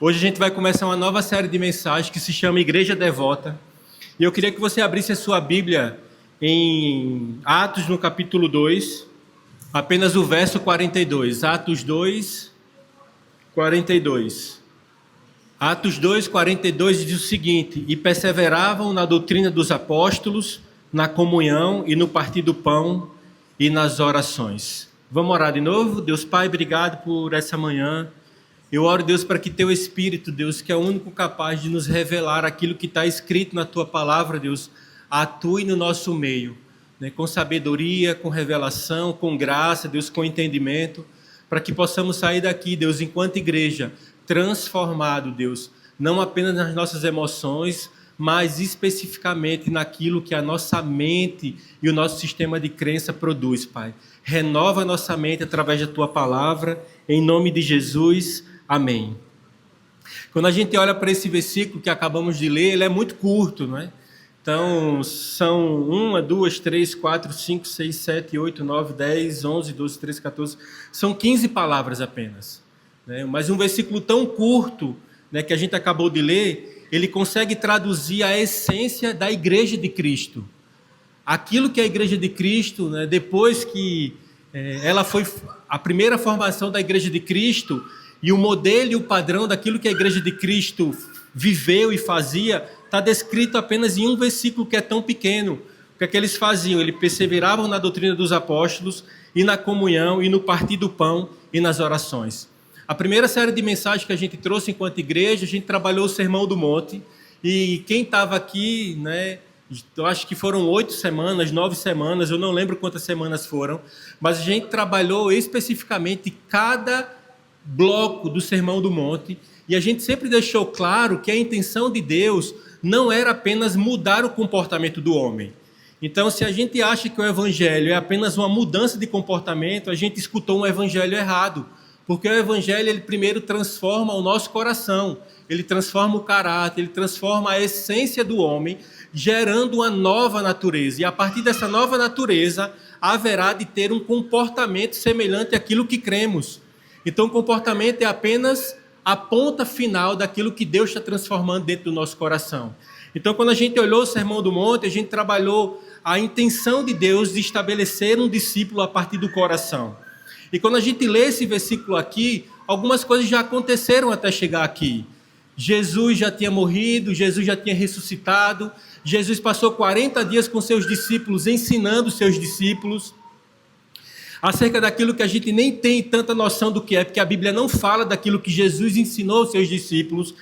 Hoje a gente vai começar uma nova série de mensagens que se chama Igreja Devota. E eu queria que você abrisse a sua Bíblia em Atos, no capítulo 2, apenas o verso 42. Atos 2, 42. Atos 2, 42 diz o seguinte: E perseveravam na doutrina dos apóstolos, na comunhão e no partir do pão e nas orações. Vamos orar de novo? Deus Pai, obrigado por essa manhã. Eu oro, Deus, para que Teu Espírito, Deus, que é o único capaz de nos revelar aquilo que está escrito na Tua palavra, Deus, atue no nosso meio, né, com sabedoria, com revelação, com graça, Deus, com entendimento, para que possamos sair daqui, Deus, enquanto igreja, transformado, Deus, não apenas nas nossas emoções, mas especificamente naquilo que a nossa mente e o nosso sistema de crença produz, Pai. Renova a nossa mente através da Tua palavra, em nome de Jesus. Amém. Quando a gente olha para esse versículo que acabamos de ler, ele é muito curto, não é? Então, são 1, 2, 3, 4, 5, 6, 7, 8, 9, 10, 11, 12, 13, 14. São 15 palavras apenas, né? Mas um versículo tão curto, né, que a gente acabou de ler, ele consegue traduzir a essência da Igreja de Cristo. Aquilo que é a Igreja de Cristo, né, depois que ela foi a primeira formação da Igreja de Cristo, e o modelo e o padrão daquilo que a Igreja de Cristo viveu e fazia, está descrito apenas em um versículo que é tão pequeno. O que é que eles faziam? Eles perseveravam na doutrina dos apóstolos, e na comunhão, e no partir do pão, e nas orações. A primeira série de mensagens que a gente trouxe enquanto igreja, a gente trabalhou o Sermão do Monte, e quem estava aqui, né, eu acho que foram 8 semanas, 9 semanas, eu não lembro quantas semanas foram, mas a gente trabalhou especificamente cada bloco do Sermão do Monte, e a gente sempre deixou claro que a intenção de Deus não era apenas mudar o comportamento do homem. Então, se a gente acha que o evangelho é apenas uma mudança de comportamento, a gente escutou um evangelho errado, porque o evangelho, ele primeiro transforma o nosso coração, ele transforma o caráter, ele transforma a essência do homem, gerando uma nova natureza, e a partir dessa nova natureza haverá de ter um comportamento semelhante àquilo que cremos. Então, o comportamento é apenas a ponta final daquilo que Deus está transformando dentro do nosso coração. Então, quando a gente olhou o Sermão do Monte, a gente trabalhou a intenção de Deus de estabelecer um discípulo a partir do coração. E quando a gente lê esse versículo aqui, algumas coisas já aconteceram até chegar aqui. Jesus já tinha morrido, Jesus já tinha ressuscitado, Jesus passou 40 dias com seus discípulos, ensinando seus discípulos acerca daquilo que a gente nem tem tanta noção do que é, porque a Bíblia não fala daquilo que Jesus ensinou aos seus discípulos.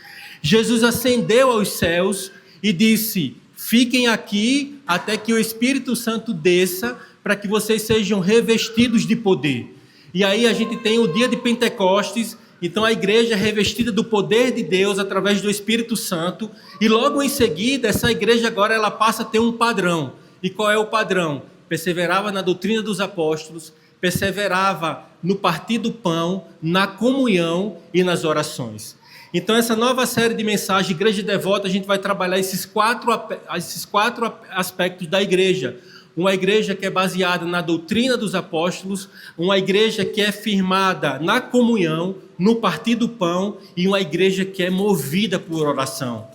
Jesus ascendeu aos céus e disse: fiquem aqui até que o Espírito Santo desça, para que vocês sejam revestidos de poder. E aí a gente tem o dia de Pentecostes, então a igreja é revestida do poder de Deus através do Espírito Santo, e logo em seguida essa igreja agora ela passa a ter um padrão. E qual é o padrão? Perseverava na doutrina dos apóstolos, perseverava no partir do pão, na comunhão e nas orações. Então, essa nova série de mensagens, Igreja Devota, a gente vai trabalhar esses quatro aspectos da igreja. Uma igreja que é baseada na doutrina dos apóstolos, uma igreja que é firmada na comunhão, no partir do pão, e uma igreja que é movida por oração.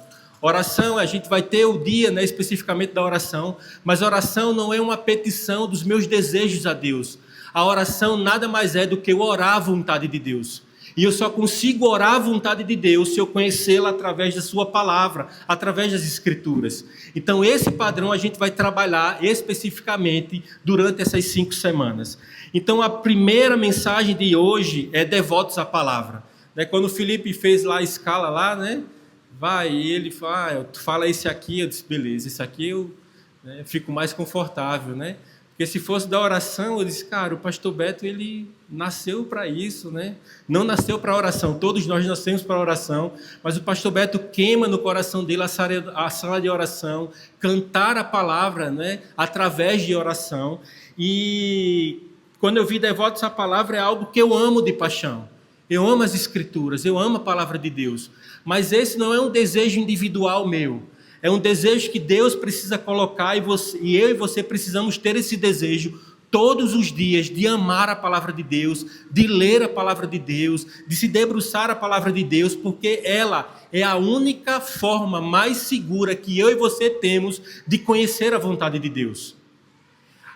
Oração, a gente vai ter o dia, né, especificamente da oração, mas oração não é uma petição dos meus desejos a Deus. A oração nada mais é do que eu orar a vontade de Deus. E eu só consigo orar a vontade de Deus se eu conhecê-la através da sua palavra, através das Escrituras. Então, esse padrão a gente vai trabalhar especificamente durante essas 5 semanas. Então, a primeira mensagem de hoje é devotos à palavra. Quando o Felipe fez lá a escala lá, né? E ele fala, tu fala esse aqui, eu disse, beleza, esse aqui eu fico mais confortável, né? Porque se fosse da oração, eu disse, cara, o pastor Beto, ele nasceu para isso, né? Não nasceu para oração, todos nós nascemos para oração, mas o pastor Beto queima no coração dele a sala de oração, cantar a palavra, né? Através de oração. E quando eu vi devotos à palavra, é algo que eu amo de paixão. Eu amo as Escrituras, eu amo a palavra de Deus. Mas esse não é um desejo individual meu. É um desejo que Deus precisa colocar e eu e você precisamos ter esse desejo todos os dias de amar a palavra de Deus, de ler a palavra de Deus, de se debruçar a palavra de Deus, porque ela é a única forma mais segura que eu e você temos de conhecer a vontade de Deus.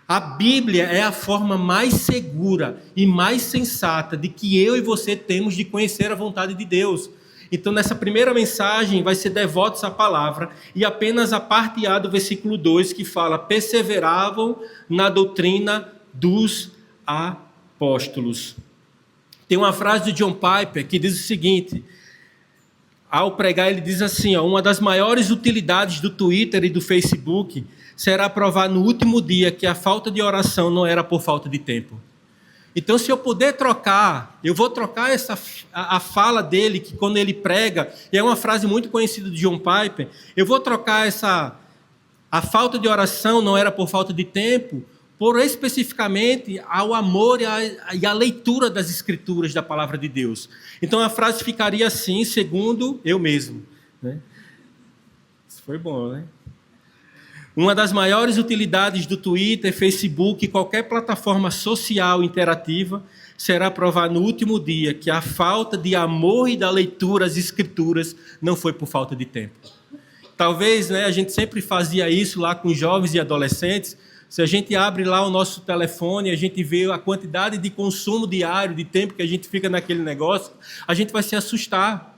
A Bíblia é a forma mais segura e mais sensata de que eu e você temos de conhecer a vontade de Deus. Então, nessa primeira mensagem, vai ser devotos à palavra, e apenas a parte A do versículo 2, que fala: perseveravam na doutrina dos apóstolos. Tem uma frase de John Piper que diz o seguinte: ao pregar, ele diz assim, uma das maiores utilidades do Twitter e do Facebook será provar no último dia que a falta de oração não era por falta de tempo. Então, se eu puder trocar, eu vou trocar a fala dele, que quando ele prega, e é uma frase muito conhecida de John Piper, eu vou trocar a falta de oração não era por falta de tempo, por especificamente ao amor e à leitura das Escrituras, da palavra de Deus. Então, a frase ficaria assim, segundo eu mesmo. Né? Isso foi bom, né? Uma das maiores utilidades do Twitter, Facebook e qualquer plataforma social interativa será provar no último dia que a falta de amor e da leitura às Escrituras não foi por falta de tempo. Talvez, né, a gente sempre fazia isso lá com jovens e adolescentes. Se a gente abre lá o nosso telefone, a gente vê a quantidade de consumo diário, de tempo que a gente fica naquele negócio, a gente vai se assustar.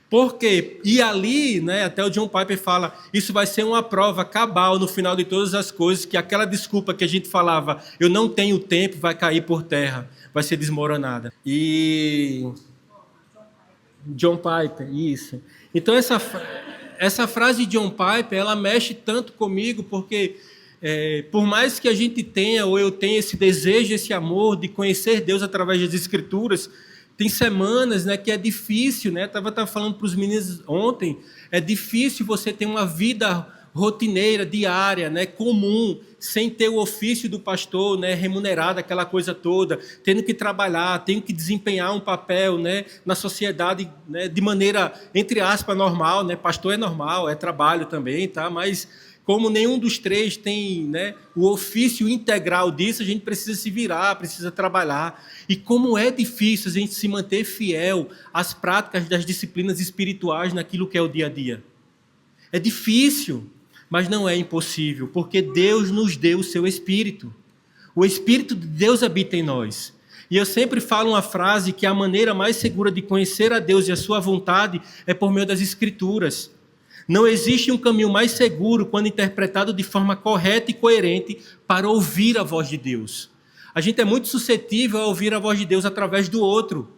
Por quê? E ali, né, até o John Piper fala, isso vai ser uma prova cabal no final de todas as coisas, que aquela desculpa que a gente falava, eu não tenho tempo, vai cair por terra, vai ser desmoronada. E John Piper, isso. Então essa frase de John Piper, ela mexe tanto comigo, porque por mais que a gente tenha, ou eu tenha esse desejo, esse amor de conhecer Deus através das Escrituras, tem semanas, né, que é difícil, né? Estava falando para os meninos ontem, é difícil você ter uma vida rotineira, diária, né, comum, sem ter o ofício do pastor, né, remunerado, aquela coisa toda, tendo que trabalhar, tendo que desempenhar um papel, né, na sociedade, né, de maneira, entre aspas, normal, né? Pastor é normal, é trabalho também, tá? Mas como nenhum dos três tem, né, o ofício integral disso, a gente precisa se virar, precisa trabalhar. E como é difícil a gente se manter fiel às práticas das disciplinas espirituais naquilo que é o dia a dia. É difícil, mas não é impossível, porque Deus nos deu o seu Espírito. O Espírito de Deus habita em nós. E eu sempre falo uma frase que a maneira mais segura de conhecer a Deus e a sua vontade é por meio das Escrituras. Não existe um caminho mais seguro quando interpretado de forma correta e coerente para ouvir a voz de Deus. A gente é muito suscetível a ouvir a voz de Deus através do outro.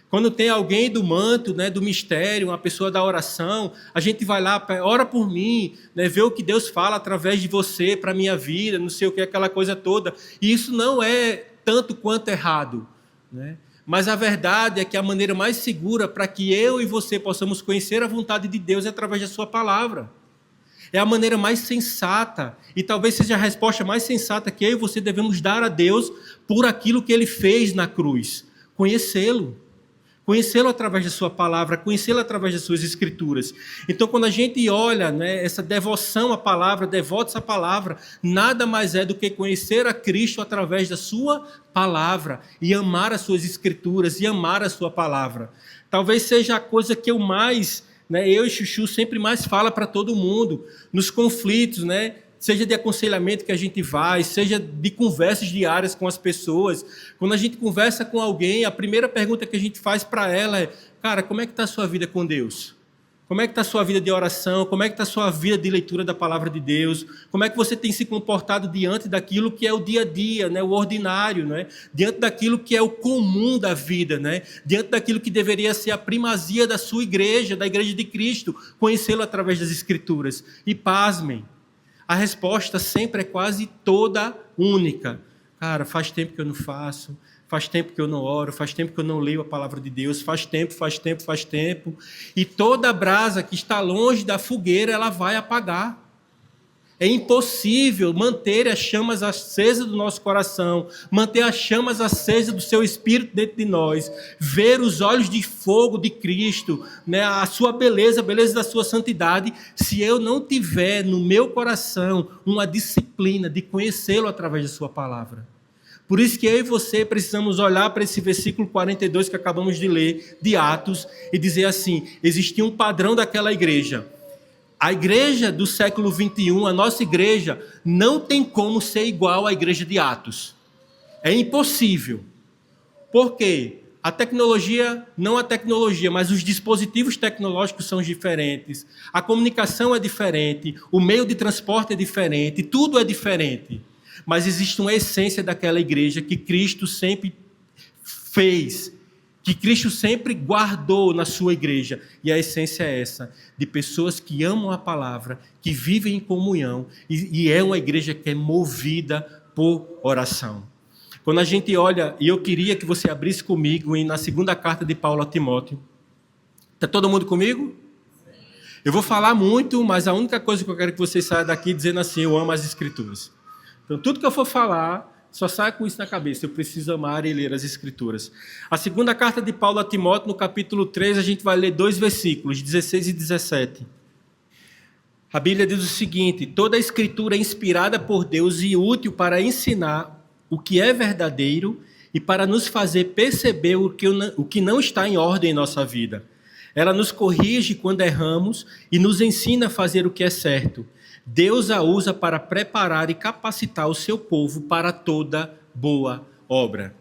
Quando tem alguém do manto, né, do mistério, uma pessoa da oração, a gente vai lá, ora por mim, né, vê o que Deus fala através de você para a minha vida, não sei o que, aquela coisa toda. E isso não é tanto quanto errado, né? Mas a verdade é que a maneira mais segura para que eu e você possamos conhecer a vontade de Deus é através da sua palavra. É a maneira mais sensata, e talvez seja a resposta mais sensata que eu e você devemos dar a Deus por aquilo que Ele fez na cruz. Conhecê-lo. Conhecê-lo através da sua palavra, conhecê-lo através das suas Escrituras. Então, quando a gente olha, né, essa devoção à palavra, devotos à palavra, nada mais é do que conhecer a Cristo através da sua palavra e amar as suas Escrituras e amar a sua palavra. Talvez seja a coisa que eu mais, né, eu e Chuchu sempre mais fala para todo mundo, nos conflitos, né? Seja de aconselhamento que a gente vai, seja de conversas diárias com as pessoas. Quando a gente conversa com alguém, a primeira pergunta que a gente faz para ela é: cara, como é que está a sua vida com Deus? Como é que está a sua vida de oração? Como é que está a sua vida de leitura da palavra de Deus? Como é que você tem se comportado diante daquilo que é o dia a dia, né? O ordinário, né? Diante daquilo que é o comum da vida, né? Diante daquilo que deveria ser a primazia da sua igreja, da igreja de Cristo, conhecê-lo através das Escrituras. E pasmem, a resposta sempre é quase toda única. Cara, faz tempo que eu não faço, faz tempo que eu não oro, faz tempo que eu não leio a palavra de Deus, faz tempo. E toda brasa que está longe da fogueira, ela vai apagar. É impossível manter as chamas acesas do nosso coração, manter as chamas acesas do seu Espírito dentro de nós, ver os olhos de fogo de Cristo, né, a sua beleza, a beleza da sua santidade, se eu não tiver no meu coração uma disciplina de conhecê-lo através da sua palavra. Por isso que eu e você precisamos olhar para esse versículo 42 que acabamos de ler, de Atos, e dizer assim, existia um padrão daquela igreja. A igreja do século 21, a nossa igreja, não tem como ser igual à igreja de Atos. É impossível. Por quê? A tecnologia, não a tecnologia, mas os dispositivos tecnológicos são diferentes, a comunicação é diferente, o meio de transporte é diferente, tudo é diferente. Mas existe uma essência daquela igreja que Cristo sempre fez, que Cristo sempre guardou na sua igreja. E a essência é essa, de pessoas que amam a palavra, que vivem em comunhão, e é uma igreja que é movida por oração. Quando a gente olha, e eu queria que você abrisse comigo na segunda carta de Paulo a Timóteo. Está todo mundo comigo? Eu vou falar muito, mas a única coisa que eu quero que você saia daqui dizendo assim, eu amo as Escrituras. Então, tudo que eu for falar, só saia com isso na cabeça. Eu preciso amar e ler as Escrituras. A segunda carta de Paulo a Timóteo, no capítulo 3, a gente vai ler 2 versículos, 16 e 17. A Bíblia diz o seguinte, toda a Escritura é inspirada por Deus e útil para ensinar o que é verdadeiro e para nos fazer perceber o que não está em ordem em nossa vida. Ela nos corrige quando erramos e nos ensina a fazer o que é certo. Deus a usa para preparar e capacitar o seu povo para toda boa obra.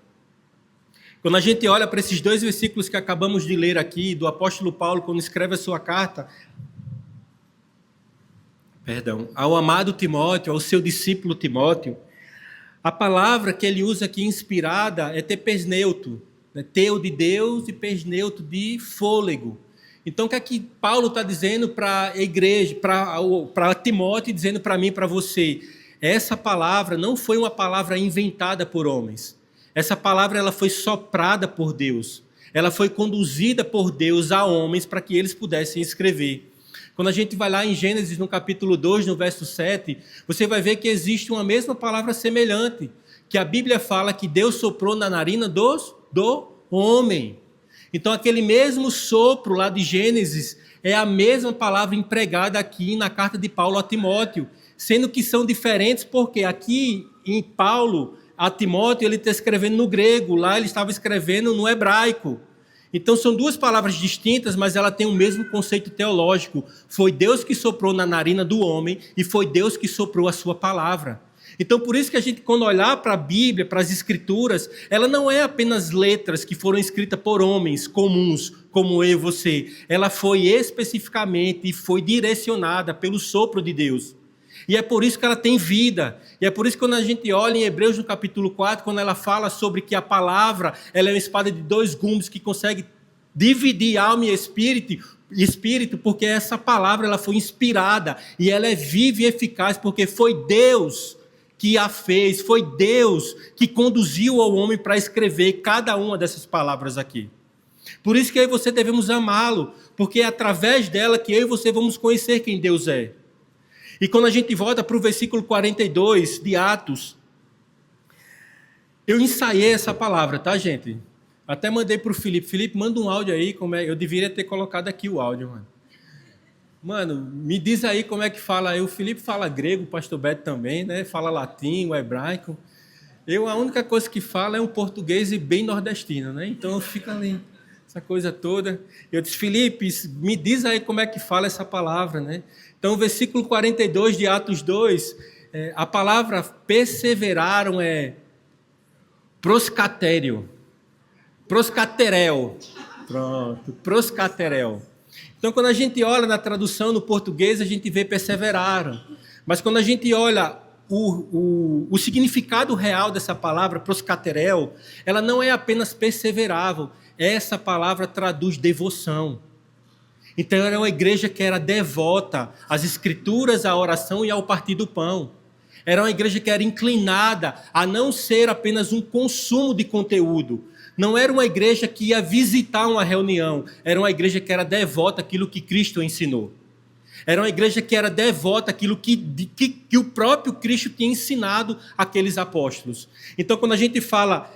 Quando a gente olha para esses 2 versículos que acabamos de ler aqui, do apóstolo Paulo, quando escreve a sua carta, ao amado Timóteo, ao seu discípulo Timóteo, a palavra que ele usa aqui inspirada é tepesneuto, né? Teu de Deus e pesneuto de fôlego. Então, o que é que Paulo está dizendo para a igreja, para Timóteo, dizendo para mim e para você? Essa palavra não foi uma palavra inventada por homens. Essa palavra ela foi soprada por Deus. Ela foi conduzida por Deus a homens para que eles pudessem escrever. Quando a gente vai lá em Gênesis, no capítulo 2, no verso 7, você vai ver que existe uma mesma palavra semelhante, que a Bíblia fala que Deus soprou na narina do homem. Então, aquele mesmo sopro lá de Gênesis é a mesma palavra empregada aqui na carta de Paulo a Timóteo, sendo que são diferentes, porque aqui em Paulo a Timóteo ele está escrevendo no grego, lá ele estava escrevendo no hebraico. Então, são 2 palavras distintas, mas ela tem o mesmo conceito teológico. Foi Deus que soprou na narina do homem e foi Deus que soprou a sua palavra. Então, por isso que a gente, quando olhar para a Bíblia, para as Escrituras, ela não é apenas letras que foram escritas por homens comuns, como eu e você. Ela foi especificamente e foi direcionada pelo sopro de Deus. E é por isso que ela tem vida. E é por isso que quando a gente olha em Hebreus no capítulo 4, quando ela fala sobre que a palavra ela é uma espada de 2 gumes que consegue dividir alma e espírito, porque essa palavra ela foi inspirada e ela é viva e eficaz, porque foi Deus que a fez, foi Deus que conduziu ao homem para escrever cada uma dessas palavras aqui. Por isso que eu e você devemos amá-lo, porque é através dela que eu e você vamos conhecer quem Deus é. E quando a gente volta para o versículo 42 de Atos, eu ensaiei essa palavra, tá, gente? Até mandei para o Felipe. Felipe, manda um áudio aí. Eu deveria ter colocado aqui o áudio, mano. Mano, me diz aí como é que fala. O Felipe fala grego, o pastor Beto também, né? Fala latim, o hebraico. A única coisa que falo é um português e bem nordestino, né? Então eu fico ali, essa coisa toda. Eu disse, Felipe, me diz aí como é que fala essa palavra, né? Então, o versículo 42 de Atos 2, a palavra perseveraram é proscatério. Proscaterel. Pronto, proscaterel. Então, quando a gente olha na tradução no português, a gente vê perseveraram. Mas quando a gente olha o significado real dessa palavra, proscaterel, ela não é apenas perseverável. Essa palavra traduz devoção. Então, era uma igreja que era devota às escrituras, à oração e ao partir do pão. Era uma igreja que era inclinada a não ser apenas um consumo de conteúdo. Não era uma igreja que ia visitar uma reunião. Era uma igreja que era devota àquilo que Cristo ensinou. Era uma igreja que era devota àquilo que o próprio Cristo tinha ensinado àqueles apóstolos. Então, quando a gente fala,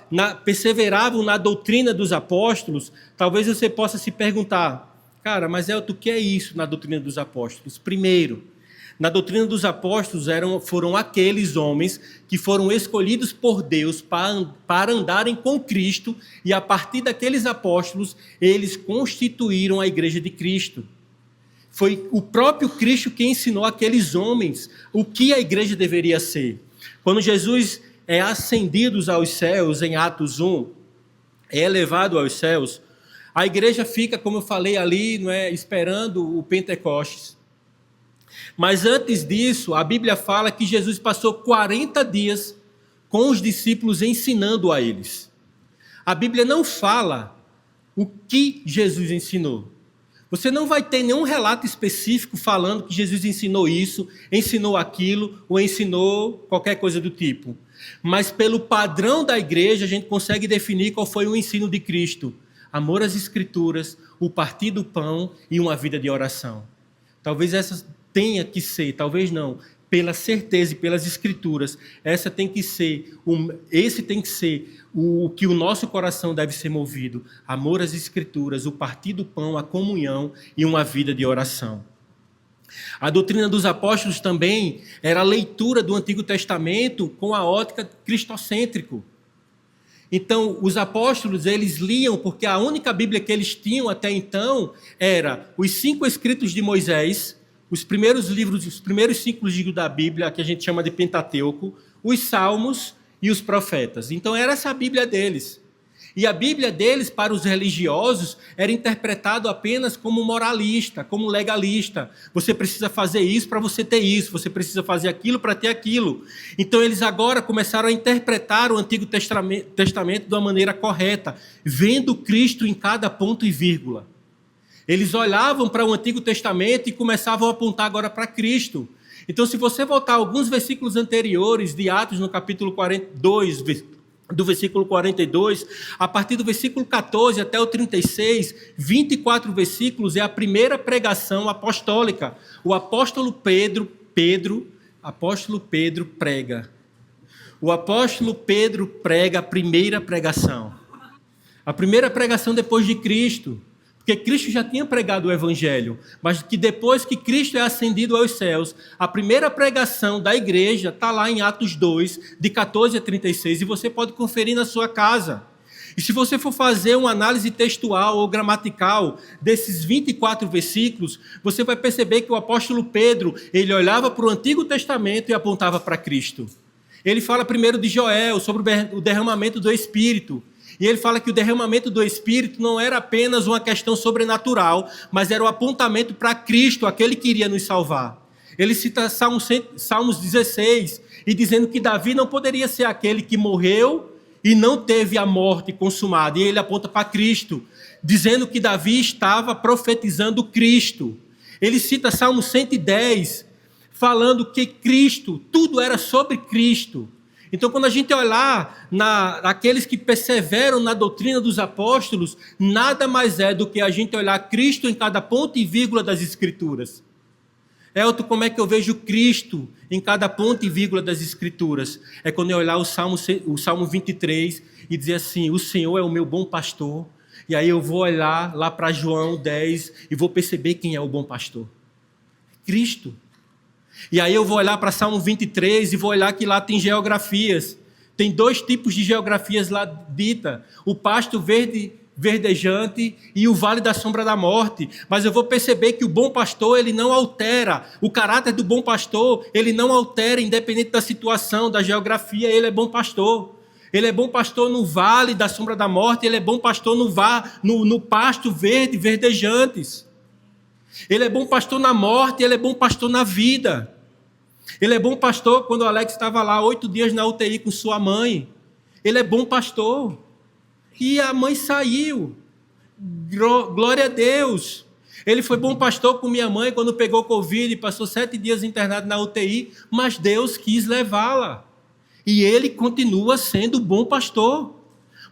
perseveravam na doutrina dos apóstolos, talvez você possa se perguntar, cara, mas Elton, o que é isso na doutrina dos apóstolos? Primeiro, Na doutrina dos apóstolos foram aqueles homens que foram escolhidos por Deus para andarem com Cristo, e a partir daqueles apóstolos eles constituíram a igreja de Cristo. Foi o próprio Cristo que ensinou aqueles homens o que a igreja deveria ser. Quando Jesus é ascendido aos céus, em Atos 1, é elevado aos céus, a igreja fica, como eu falei ali, não é, esperando o Pentecostes. Mas antes disso, a Bíblia fala que Jesus passou 40 dias com os discípulos ensinando a eles. A Bíblia não fala o que Jesus ensinou. Você não vai ter nenhum relato específico falando que Jesus ensinou isso, ensinou aquilo, ou ensinou qualquer coisa do tipo. Mas pelo padrão da igreja, a gente consegue definir qual foi o ensino de Cristo. Amor às Escrituras, o partir do pão e uma vida de oração. Talvez essa tenha que ser, talvez não, pela certeza e pelas Escrituras, esse tem que ser o que o nosso coração deve ser movido. Amor às Escrituras, o partir do pão, a comunhão e uma vida de oração. A doutrina dos apóstolos também era a leitura do Antigo Testamento com a ótica cristocêntrica. Então, os apóstolos, eles liam, porque a única Bíblia que eles tinham até então era os 5 escritos de Moisés, os primeiros livros, os primeiros 5 livros da Bíblia, que a gente chama de Pentateuco, os Salmos e os Profetas. Então, era essa a Bíblia deles. E a Bíblia deles, para os religiosos, era interpretado apenas como moralista, como legalista. Você precisa fazer isso para você ter isso, você precisa fazer aquilo para ter aquilo. Então, eles agora começaram a interpretar o Antigo Testamento de uma maneira correta, vendo Cristo em cada ponto e vírgula. Eles olhavam para o Antigo Testamento e começavam a apontar agora para Cristo. Então, se você voltar a alguns versículos anteriores de Atos, no capítulo 42, do versículo 42, a partir do versículo 14 até o 36, 24 versículos é a primeira pregação apostólica. O apóstolo Pedro prega. O apóstolo Pedro prega a primeira pregação. A primeira pregação depois de Cristo. Porque Cristo já tinha pregado o Evangelho, mas que depois que Cristo é ascendido aos céus, a primeira pregação da igreja está lá em Atos 2, de 14 a 36, e você pode conferir na sua casa. E se você for fazer uma análise textual ou gramatical desses 24 versículos, você vai perceber que o apóstolo Pedro, ele olhava para o Antigo Testamento e apontava para Cristo. Ele fala primeiro de Joel, sobre o derramamento do Espírito. E ele fala que o derramamento do Espírito não era apenas uma questão sobrenatural, mas era o apontamento para Cristo, aquele que iria nos salvar. Ele cita Salmos 16, e dizendo que Davi não poderia ser aquele que morreu e não teve a morte consumada. E ele aponta para Cristo, dizendo que Davi estava profetizando Cristo. Ele cita Salmo 110, falando que Cristo, tudo era sobre Cristo. Então, quando a gente olhar aqueles que perseveram na doutrina dos apóstolos, nada mais é do que a gente olhar Cristo em cada ponto e vírgula das Escrituras. Elton, como é que eu vejo Cristo em cada ponto e vírgula das Escrituras? É quando eu olhar o Salmo 23 e dizer assim, o Senhor é o meu bom pastor. E aí eu vou olhar lá para João 10 e vou perceber quem é o bom pastor. Cristo. E aí eu vou olhar para Salmo 23 e vou olhar que lá tem geografias. Tem 2 tipos de geografias lá dita. O pasto verdejante e o vale da sombra da morte. Mas eu vou perceber que o bom pastor, ele não altera. O caráter do bom pastor, ele não altera independente da situação, da geografia. Ele é bom pastor. Ele é bom pastor no vale da sombra da morte. Ele é bom pastor no pasto verdejantes. Ele é bom pastor na morte, ele é bom pastor na vida. Ele é bom pastor quando o Alex estava lá 8 dias na UTI com sua mãe. Ele é bom pastor. E a mãe saiu. Glória a Deus. Ele foi bom pastor com minha mãe quando pegou Covid e passou 7 dias internado na UTI, mas Deus quis levá-la. E ele continua sendo bom pastor,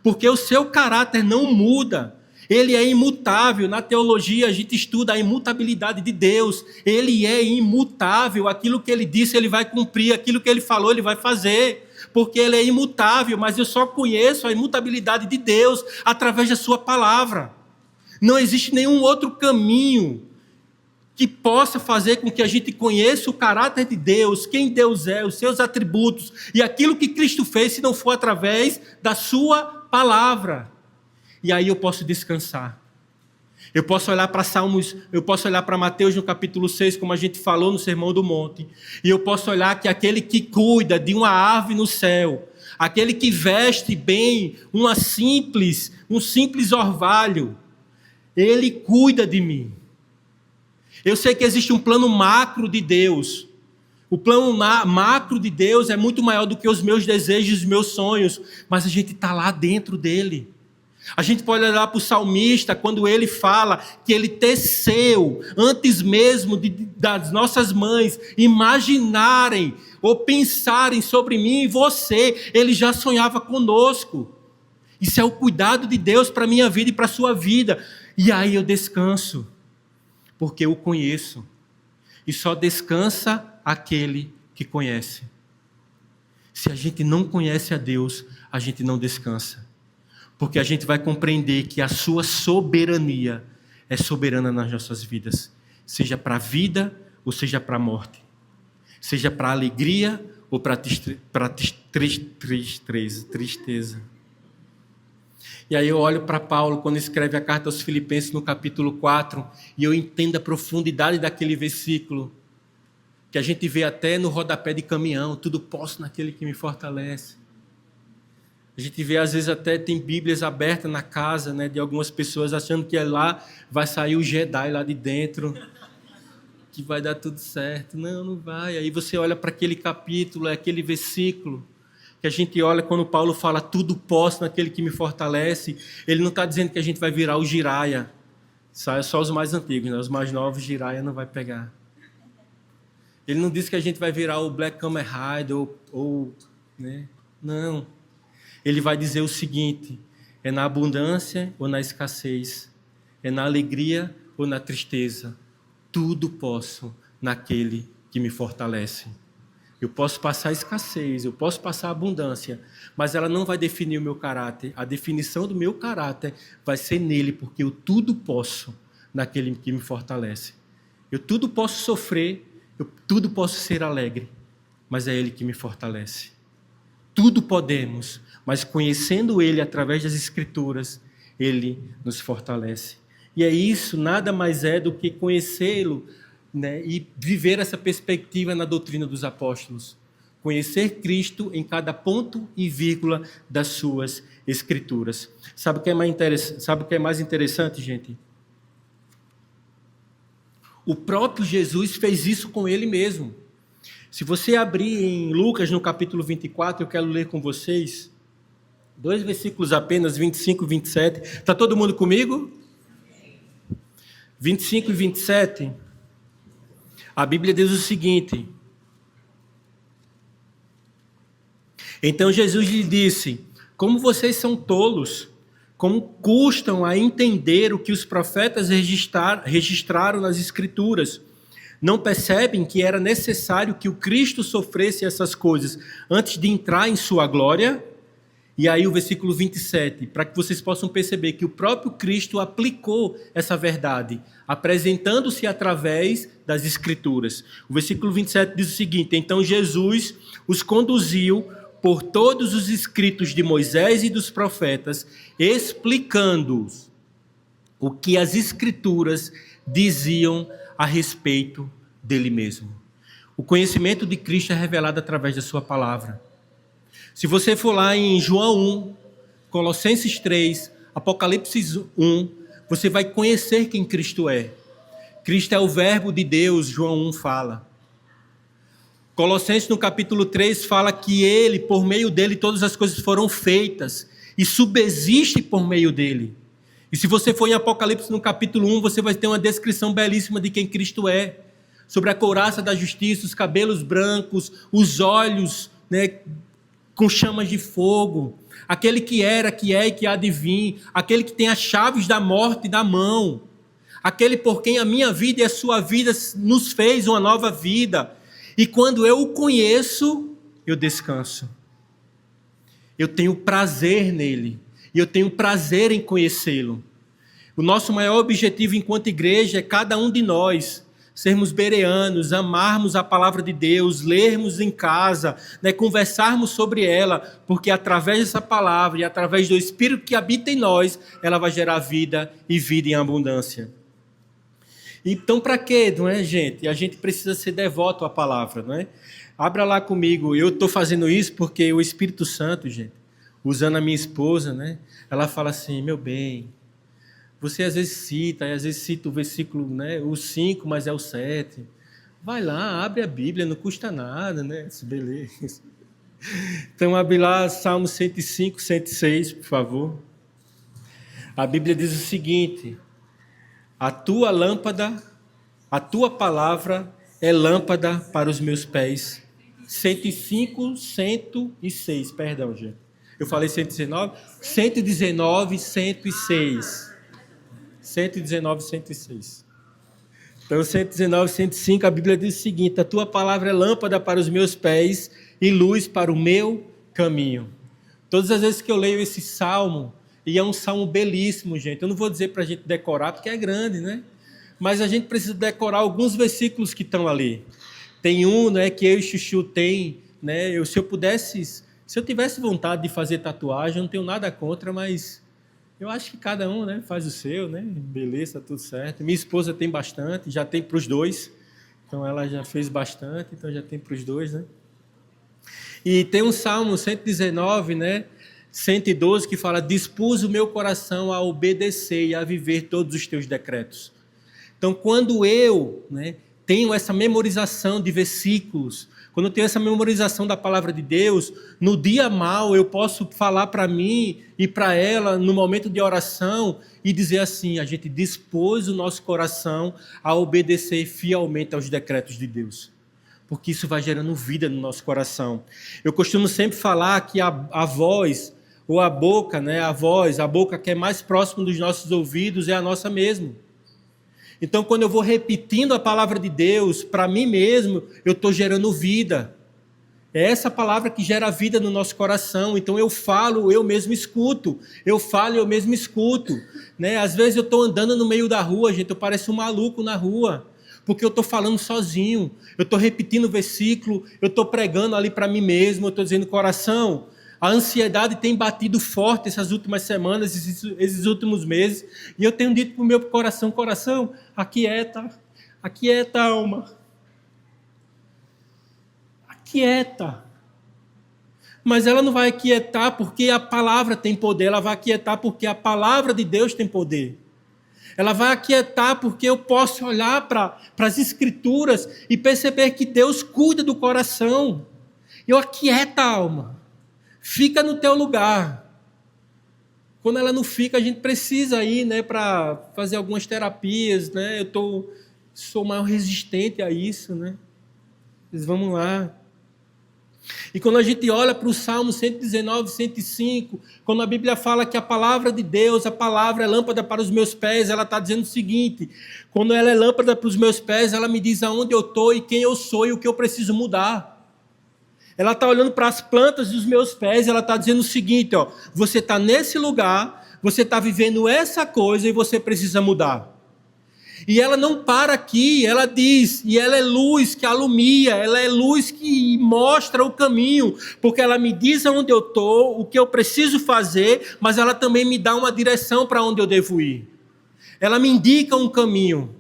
porque o seu caráter não muda. Ele é imutável. Na teologia a gente estuda a imutabilidade de Deus. Ele é imutável. Aquilo que ele disse, ele vai cumprir. Aquilo que ele falou, ele vai fazer. Porque ele é imutável, mas eu só conheço a imutabilidade de Deus através da sua palavra. Não existe nenhum outro caminho que possa fazer com que a gente conheça o caráter de Deus, quem Deus é, os seus atributos e aquilo que Cristo fez, se não for através da sua palavra. E aí eu posso descansar. Eu posso olhar para Salmos, eu posso olhar para Mateus no capítulo 6, como a gente falou no Sermão do Monte, e eu posso olhar que aquele que cuida de uma árvore no céu, aquele que veste bem um simples orvalho, ele cuida de mim. Eu sei que existe um plano macro de Deus. O plano macro de Deus é muito maior do que os meus desejos, os meus sonhos, mas a gente está lá dentro dele. A gente pode olhar para o salmista quando ele fala que ele teceu antes mesmo das nossas mães imaginarem ou pensarem sobre mim e você. Ele já sonhava conosco. Isso é o cuidado de Deus para a minha vida e para a sua vida. E aí eu descanso, porque eu conheço. E só descansa aquele que conhece. Se a gente não conhece a Deus, a gente não descansa. Porque a gente vai compreender que a sua soberania é soberana nas nossas vidas. Seja para a vida ou seja para a morte. Seja para a alegria ou para a tristeza. E aí eu olho para Paulo quando escreve a carta aos Filipenses no capítulo 4 e eu entendo a profundidade daquele versículo que a gente vê até no rodapé de caminhão, tudo posso naquele que me fortalece. A gente vê, às vezes, até tem Bíblias abertas na casa, né, de algumas pessoas, achando que lá vai sair o Jedi lá de dentro, que vai dar tudo certo. Não, não vai. Aí você olha para aquele capítulo, aquele versículo, que a gente olha quando Paulo fala, tudo posso naquele que me fortalece. Ele não está dizendo que a gente vai virar o Jiraya. Só os mais antigos, né? Os mais novos, Jiraya não vai pegar. Ele não diz que a gente vai virar o Black Kamen Rider né? Não. Ele vai dizer o seguinte, é na abundância ou na escassez, é na alegria ou na tristeza, tudo posso naquele que me fortalece. Eu posso passar escassez, eu posso passar abundância, mas ela não vai definir o meu caráter. A definição do meu caráter vai ser nele, porque eu tudo posso naquele que me fortalece. Eu tudo posso sofrer, eu tudo posso ser alegre, mas é ele que me fortalece. Tudo podemos, mas conhecendo ele através das Escrituras, ele nos fortalece. E é isso, nada mais é do que conhecê-lo, né, e viver essa perspectiva na doutrina dos apóstolos. Conhecer Cristo em cada ponto e vírgula das suas Escrituras. Sabe o que é mais interessante, gente? O próprio Jesus fez isso com ele mesmo. Se você abrir em Lucas, no capítulo 24, eu quero ler com vocês 2 versículos apenas, 25 e 27. Está todo mundo comigo? 25 e 27. A Bíblia diz o seguinte: então Jesus lhe disse, como vocês são tolos, como custam a entender o que os profetas registraram nas Escrituras. Não percebem que era necessário que o Cristo sofresse essas coisas antes de entrar em sua glória? E aí o versículo 27, para que vocês possam perceber que o próprio Cristo aplicou essa verdade, apresentando-se através das Escrituras. O versículo 27 diz o seguinte: então Jesus os conduziu por todos os escritos de Moisés e dos profetas, explicando-os o que as Escrituras diziam a respeito dele mesmo. O conhecimento de Cristo é revelado através da sua palavra. Se você for lá em João 1, Colossenses 3, Apocalipse 1, você vai conhecer quem Cristo é. Cristo é o verbo de Deus, João 1 fala. Colossenses no capítulo 3 fala que ele, por meio dele, todas as coisas foram feitas e subsiste por meio dele. E se você for em Apocalipse no capítulo 1, você vai ter uma descrição belíssima de quem Cristo é. Sobre a couraça da justiça, os cabelos brancos, os olhos, né, com chamas de fogo. Aquele que era, que é e que há de vir. Aquele que tem as chaves da morte na mão. Aquele por quem a minha vida e a sua vida nos fez uma nova vida. E quando eu o conheço, eu descanso. Eu tenho prazer nele. E eu tenho prazer em conhecê-lo. O nosso maior objetivo enquanto igreja é cada um de nós sermos bereanos, amarmos a palavra de Deus, lermos em casa, né, conversarmos sobre ela, porque através dessa palavra e através do Espírito que habita em nós, ela vai gerar vida e vida em abundância. Então, para quê, não é, gente? A gente precisa ser devoto à palavra, não é? Abra lá comigo. Eu estou fazendo isso porque o Espírito Santo, gente, usando a minha esposa, né? Ela fala assim, meu bem, você às vezes cita, e às vezes cita o versículo, né? O 5, mas é o 7. Vai lá, abre a Bíblia, não custa nada, né? Beleza. Então, abre lá Salmo 105, 106, por favor. A Bíblia diz o seguinte: a tua lâmpada, a tua palavra é lâmpada para os meus pés. 105, 106, perdão, gente. Eu falei 119? 119, 106. 119, 106. Então, 119, 105, a Bíblia diz o seguinte: a tua palavra é lâmpada para os meus pés e luz para o meu caminho. Todas as vezes que eu leio esse salmo, e é um salmo belíssimo, gente, eu não vou dizer para a gente decorar, porque é grande, né? Mas a gente precisa decorar alguns versículos que estão ali. Tem um, né, que eu e Chuchu tem, né? Se eu tivesse vontade de fazer tatuagem, eu não tenho nada contra, mas eu acho que cada um, né, faz o seu, né? Beleza, tá tudo certo. Minha esposa tem bastante, já tem para os dois. Então ela já fez bastante, então já tem para os dois, né? E tem um Salmo 119, né? 112, que fala: dispus o meu coração a obedecer e a viver todos os teus decretos. Então, quando eu, né, tenho essa memorização de versículos, quando eu tenho essa memorização da palavra de Deus, no dia mal eu posso falar para mim e para ela, no momento de oração, e dizer assim: a gente dispôs o nosso coração a obedecer fielmente aos decretos de Deus. Porque isso vai gerando vida no nosso coração. Eu costumo sempre falar que a voz, ou a boca, né, a voz, a boca que é mais próxima dos nossos ouvidos é a nossa mesmo. Então, quando eu vou repetindo a palavra de Deus para mim mesmo, eu estou gerando vida. É essa palavra que gera vida no nosso coração. Então, eu falo, eu mesmo escuto. Eu falo, eu mesmo escuto. Né? Às vezes eu estou andando no meio da rua, gente, eu pareço um maluco na rua, porque eu estou falando sozinho. Eu estou repetindo o versículo, eu estou pregando ali para mim mesmo, eu estou dizendo: coração, a ansiedade tem batido forte essas últimas semanas, esses últimos meses, e eu tenho dito para o meu coração: coração, aquieta, aquieta, alma. Aquieta. Mas ela não vai aquietar porque a palavra tem poder, ela vai aquietar porque a palavra de Deus tem poder. Ela vai aquietar porque eu posso olhar para as Escrituras e perceber que Deus cuida do coração. Eu aquieta a alma. Fica no teu lugar. Quando ela não fica, a gente precisa ir, né, para fazer algumas terapias, né? Eu sou mais resistente a isso, né? Mas vamos lá. E quando a gente olha para o Salmo 119, 105, quando a Bíblia fala que a palavra de Deus, a palavra é lâmpada para os meus pés, ela está dizendo o seguinte: quando ela é lâmpada para os meus pés, ela me diz aonde eu estou e quem eu sou e o que eu preciso mudar. Ela está olhando para as plantas dos meus pés, ela está dizendo o seguinte: ó, você está nesse lugar, você está vivendo essa coisa e você precisa mudar. E ela não para aqui, ela diz, e ela é luz que alumia, ela é luz que mostra o caminho, porque ela me diz aonde eu estou, o que eu preciso fazer, mas ela também me dá uma direção para onde eu devo ir. Ela me indica um caminho.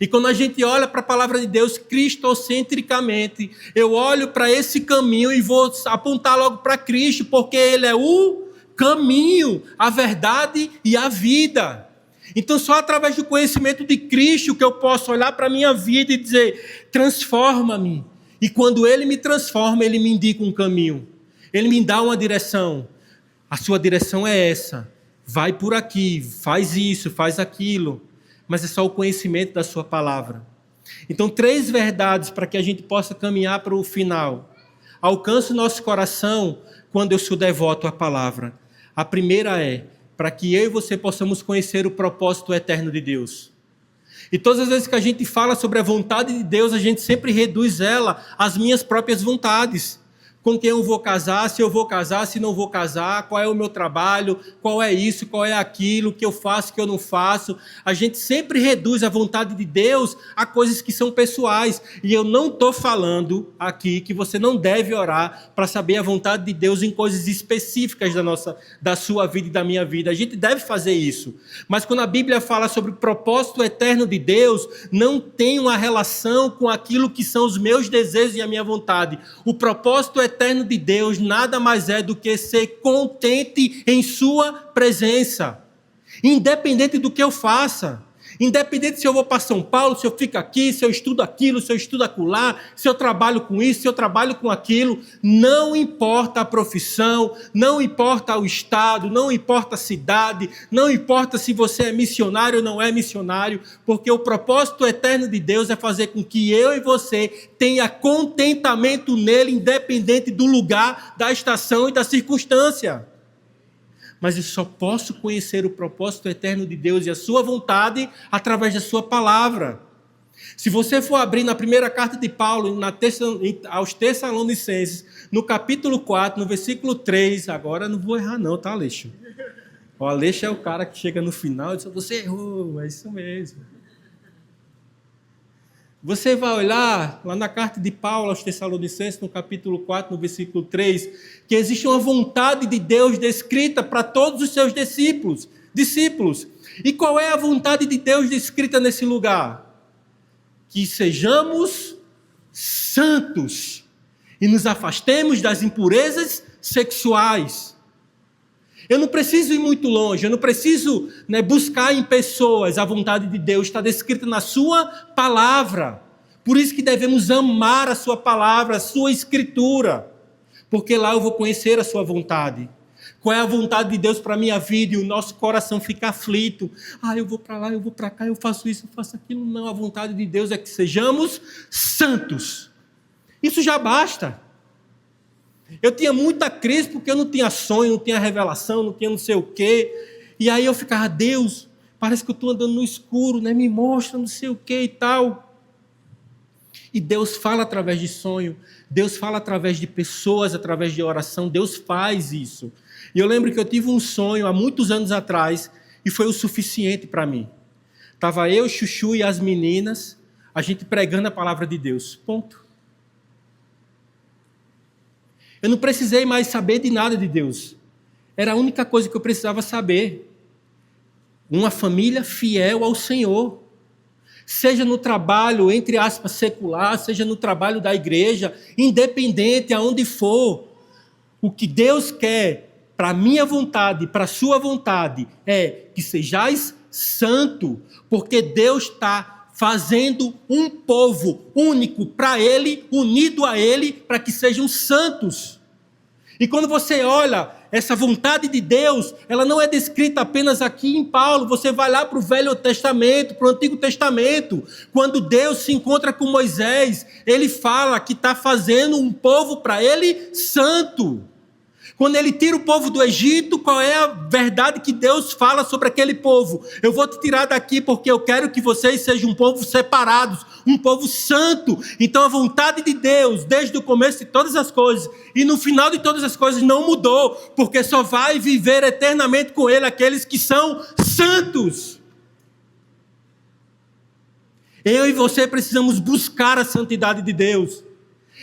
E quando a gente olha para a palavra de Deus cristocentricamente, eu olho para esse caminho e vou apontar logo para Cristo, porque Ele é o caminho, a verdade e a vida. Então, só através do conhecimento de Cristo que eu posso olhar para a minha vida e dizer: transforma-me. E quando Ele me transforma, Ele me indica um caminho. Ele me dá uma direção. A sua direção é essa. Vai por aqui, faz isso, faz aquilo. Mas é só o conhecimento da sua palavra. Então, 3 verdades para que a gente possa caminhar para o final. Alcança o nosso coração quando eu sou devoto à palavra. A primeira é para que eu e você possamos conhecer o propósito eterno de Deus. E todas as vezes que a gente fala sobre a vontade de Deus, a gente sempre reduz ela às minhas próprias vontades. com quem eu vou casar, se eu vou casar, se não vou casar, qual é o meu trabalho, qual é isso, qual é aquilo, que eu faço, que eu não faço. A gente sempre reduz a vontade de Deus a coisas que são pessoais. E eu não estou falando aqui que você não deve orar para saber a vontade de Deus em coisas específicas da sua vida e da minha vida. A gente deve fazer isso. Mas quando a Bíblia fala sobre o propósito eterno de Deus, não tem uma relação com aquilo que são os meus desejos e a minha vontade. O propósito eterno de Deus nada mais é do que ser contente em sua presença. Independente do que eu faça. Independente se eu vou para São Paulo, se eu fico aqui, se eu estudo aquilo, se eu estudo acolá, se eu trabalho com isso, se eu trabalho com aquilo, não importa a profissão, não importa o estado, não importa a cidade, não importa se você é missionário ou não é missionário, porque o propósito eterno de Deus é fazer com que eu e você tenha contentamento nele, independente do lugar, da estação e da circunstância. Mas eu só posso conhecer o propósito eterno de Deus e a sua vontade através da sua palavra. Se você for abrir na primeira carta de Paulo, aos Tessalonicenses, no capítulo 4, no versículo 3, agora não vou errar não, tá, Aleixo? O Aleixo é o cara que chega no final e diz, você errou, é isso mesmo. Você vai olhar lá na carta de Paulo aos Tessalonicenses, no capítulo 4, no versículo 3, que existe uma vontade de Deus descrita para todos os seus discípulos. E qual é a vontade de Deus descrita nesse lugar? Que sejamos santos e nos afastemos das impurezas sexuais. Eu não preciso ir muito longe, eu não preciso buscar em pessoas. A vontade de Deus está descrita na sua palavra. Por isso que devemos amar a sua palavra, a sua escritura. Porque lá eu vou conhecer a sua vontade. Qual é a vontade de Deus para a minha vida? E o nosso coração fica aflito. Eu vou para lá, eu vou para cá, eu faço isso, eu faço aquilo. Não, a vontade de Deus é que sejamos santos. Isso já basta. Eu tinha muita crise porque eu não tinha sonho, não tinha revelação, não tinha não sei o quê. E aí eu ficava, Deus, parece que eu estou andando no escuro, me mostra não sei o quê e tal. E Deus fala através de sonho, Deus fala através de pessoas, através de oração, Deus faz isso. E eu lembro que eu tive um sonho há muitos anos atrás e foi o suficiente para mim. Estava eu, Chuchu e as meninas, a gente pregando a palavra de Deus. Ponto. Eu não precisei mais saber de nada de Deus. Era a única coisa que eu precisava saber. Uma família fiel ao Senhor. Seja no trabalho, entre aspas, secular, seja no trabalho da igreja, independente aonde for. O que Deus quer para a minha vontade, para a sua vontade, é que sejais santo, porque Deus está fazendo um povo único para Ele, unido a Ele, para que sejam santos. E quando você olha essa vontade de Deus, ela não é descrita apenas aqui em Paulo. Você vai lá para o Velho Testamento, para o Antigo Testamento. Quando Deus se encontra com Moisés, ele fala que está fazendo um povo para ele santo. Quando ele tira o povo do Egito, qual é a verdade que Deus fala sobre aquele povo? Eu vou te tirar daqui porque eu quero que vocês sejam um povo separados, um povo santo. Então a vontade de Deus, desde o começo de todas as coisas e no final de todas as coisas, não mudou, porque só vai viver eternamente com Ele aqueles que são santos. Eu e você precisamos buscar a santidade de Deus.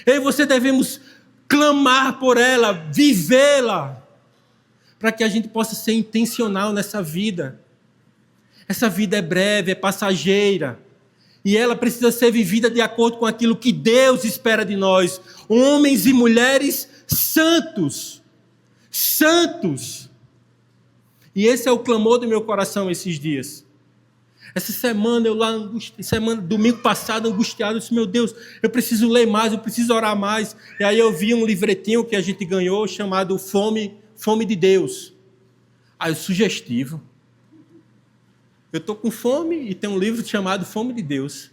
Eu e você devemos clamar por ela, vivê-la, para que a gente possa ser intencional nessa vida. Essa vida é breve, é passageira, e ela precisa ser vivida de acordo com aquilo que Deus espera de nós, homens e mulheres santos, santos. E esse é o clamor do meu coração esses dias. Essa semana, domingo passado, angustiado, eu disse, meu Deus, eu preciso ler mais, eu preciso orar mais. E aí eu vi um livretinho que a gente ganhou, chamado Fome de Deus. Aí, sugestivo. Eu estou com fome e tem um livro chamado Fome de Deus.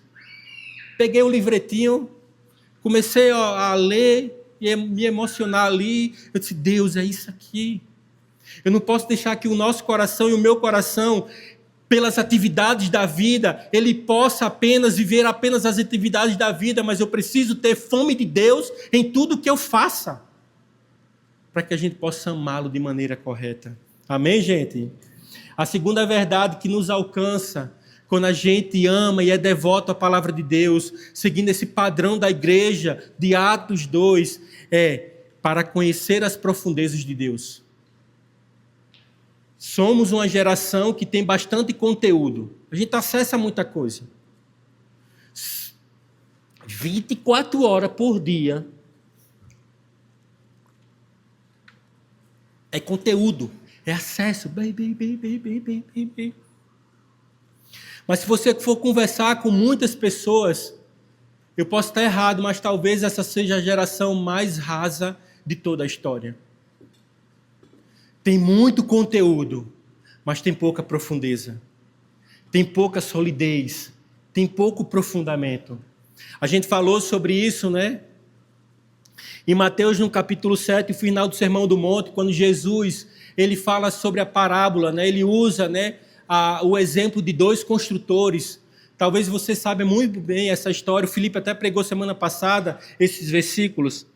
Peguei o livretinho, comecei a ler e me emocionar ali. Eu disse, Deus, é isso aqui. Eu não posso deixar que o nosso coração e o meu coração, pelas atividades da vida, ele possa viver apenas as atividades da vida, mas eu preciso ter fome de Deus em tudo que eu faça. para que a gente possa amá-lo de maneira correta. Amém, gente? A segunda verdade que nos alcança quando a gente ama e é devoto à palavra de Deus, seguindo esse padrão da igreja de Atos 2, é para conhecer as profundezas de Deus. Somos uma geração que tem bastante conteúdo. A gente acessa muita coisa. 24 horas por dia é conteúdo, é acesso. Mas se você for conversar com muitas pessoas, eu posso estar errado, mas talvez essa seja a geração mais rasa de toda a história. Tem muito conteúdo, mas tem pouca profundeza. Tem pouca solidez, tem pouco aprofundamento. A gente falou sobre isso, né? Em Mateus, no capítulo 7, o final do Sermão do Monte, quando Jesus ele fala sobre a parábola, né? Ele usa, né, o exemplo de 2 construtores. Talvez você saiba muito bem essa história. O Felipe até pregou semana passada esses versículos.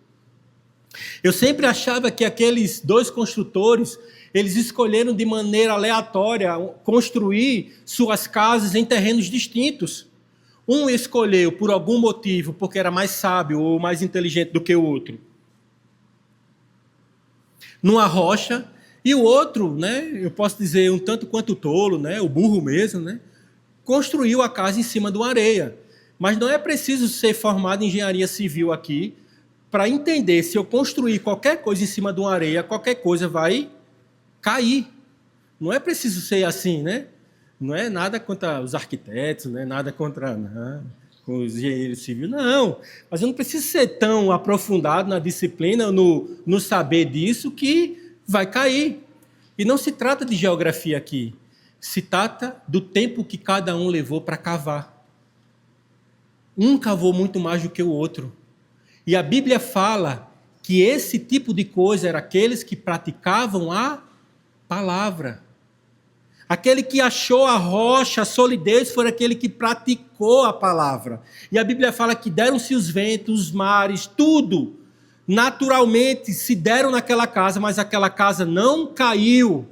Eu sempre achava que aqueles 2 construtores, eles escolheram de maneira aleatória construir suas casas em terrenos distintos. Um escolheu por algum motivo, porque era mais sábio ou mais inteligente do que o outro, numa rocha, e o outro, né, eu posso dizer um tanto quanto tolo, né, o burro mesmo, né, construiu a casa em cima de uma areia. Mas não é preciso ser formado em engenharia civil aqui para entender, se eu construir qualquer coisa em cima de uma areia, qualquer coisa vai cair. Não é preciso ser assim, né? Não é nada contra os arquitetos, não é nada contra os engenheiros civis, não. Mas eu não preciso ser tão aprofundado na disciplina, no saber disso, que vai cair. E não se trata de geografia aqui. Se trata do tempo que cada um levou para cavar. Um cavou muito mais do que o outro. E a Bíblia fala que esse tipo de coisa era aqueles que praticavam a palavra. Aquele que achou a rocha, a solidez, foi aquele que praticou a palavra. E a Bíblia fala que deram-se os ventos, os mares, tudo, naturalmente se deram naquela casa, mas aquela casa não caiu.